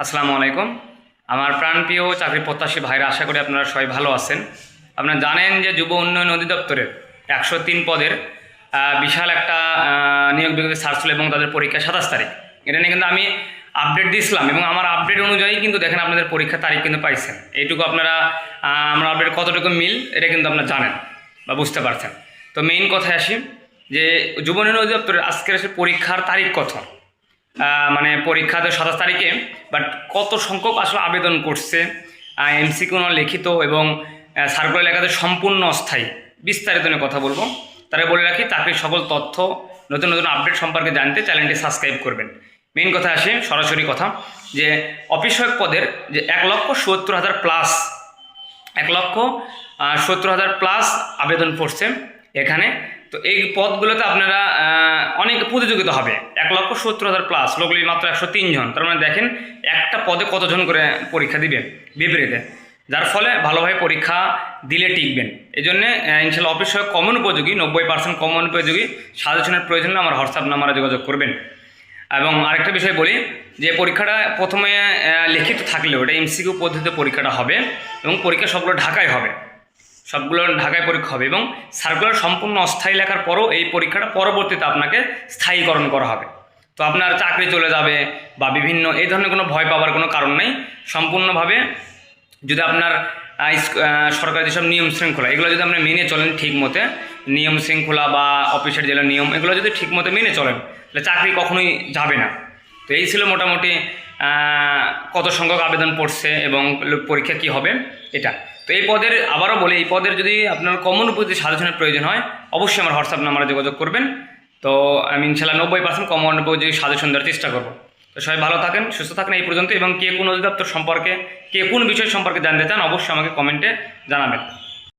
আসসালামু আলাইকুম। আমার প্রাণপ্রিয় চাকরি প্রত্যাশী ভাইরা, আশা করি আপনারা সবাই ভালো আছেন। আপনারা জানেন যে যুব উন্নয়ন অধিদপ্তরের 103 পদের বিশাল একটা নিয়োগ বিজ্ঞপ্তি সার্চ এবং তাদের পরীক্ষা 27 তারিখ। এটা নিয়ে কিন্তু আমি আপডেট দিয়েছিলাম এবং আমার আপডেট অনুযায়ী কিন্তু দেখেন আপনাদের পরীক্ষা তারিখ কিন্তু পাইছেন। এইটুকু আপনারা আমার আপডেট কতটুকু মিল এটা কিন্তু আপনারা জানেন বা বুঝতে পারছেন। তো মেইন কথায় আসি যে যুব উন্নয়ন অধিদপ্তরের আজকের পরীক্ষার তারিখ কত, মানে পরীক্ষা তো 27 তারিখে, বাট কত সংখ্যক আসলে আবেদন করছে, এমসিকিউ লিখিত এবং সার্কুলার লেখাতে সম্পূর্ণ অস্থায়ী, বিস্তারিত নিয়ে কথা বলবো। তারা বলে রাখি, চাকরির সকল তথ্য নতুন নতুন আপডেট সম্পর্কে জানতে চ্যানেলটি সাবস্ক্রাইব করবেন। মেইন কথা আসে, সরাসরি কথা, যে অফিস সহায়ক পদের যে 1,70,000 প্লাস 1,70,000 প্লাস আবেদন পড়ছে এখানে। তো এই পদগুলোতে আপনারা অনেক প্রতিযোগিতা হবে। 1,70,000 প্লাস, লোকলি মাত্র 103 জন। তার মানে দেখেন একটা পদে কতজন করে পরীক্ষা দিবে বিপরীতে, যার ফলে ভালোভাবে পরীক্ষা দিলে টিকবেন। এই জন্যে ইনশাল্লাহ অফিস সহায়ক কমন উপযোগী 90% কমন উপযোগী সাজেশনের প্রয়োজনে আমার হোয়াটসঅ্যাপ নাম্বারে যোগাযোগ করবেন। এবং আরেকটা বিষয় বলি, যে পরীক্ষাটা প্রথমে লিখিত থাকলেও এটা এমসিকিউ পদ্ধতিতে পরীক্ষাটা হবে এবং পরীক্ষা সবগুলো ঢাকায় হবে, সবগুলো ঢাকায় পরীক্ষা হবে এবং সার্কুলার সম্পূর্ণ অস্থায়ী লেখার পরও এই পরীক্ষাটা পরবর্তীতে আপনাকে স্থায়ীকরণ করা হবে। তো আপনার চাকরি চলে যাবে বা বিভিন্ন এই ধরনের কোনো ভয় পাওয়ার কোনো কারণ নেই। সম্পূর্ণভাবে যদি আপনার সরকারি যেসব নিয়ম শৃঙ্খলা এগুলো যদি আপনি মেনে চলেন ঠিক মতে, নিয়ম শৃঙ্খলা বা অফিসের যেগুলো নিয়ম এগুলো যদি ঠিক মতো মেনে চলেন, তাহলে চাকরি কখনোই যাবে না। তো এই ছিল মোটামুটি কত সংখ্যক আবেদন পড়ছে এবং পরীক্ষা কি হবে এটা। তো এই পদের আবারও বলি, এই পদের যদি আপনার কমন উপযোগী সাজেশনের প্রয়োজন হয়, অবশ্যই আমার হোয়াটসঅ্যাপ নাম্বারে যোগাযোগ করবেন। তো আমি ইনশাল্লাহ 90% কমন উপযোগী সাজেশন দেওয়ার চেষ্টা করবো। তো সবাই ভালো থাকেন, সুস্থ থাকেন এই পর্যন্ত। এবং কে কোন অধিদপ্তর সম্পর্কে, কে কোন বিষয় সম্পর্কে জানতে চান, অবশ্যই আমাকে কমেন্টে জানাবেন।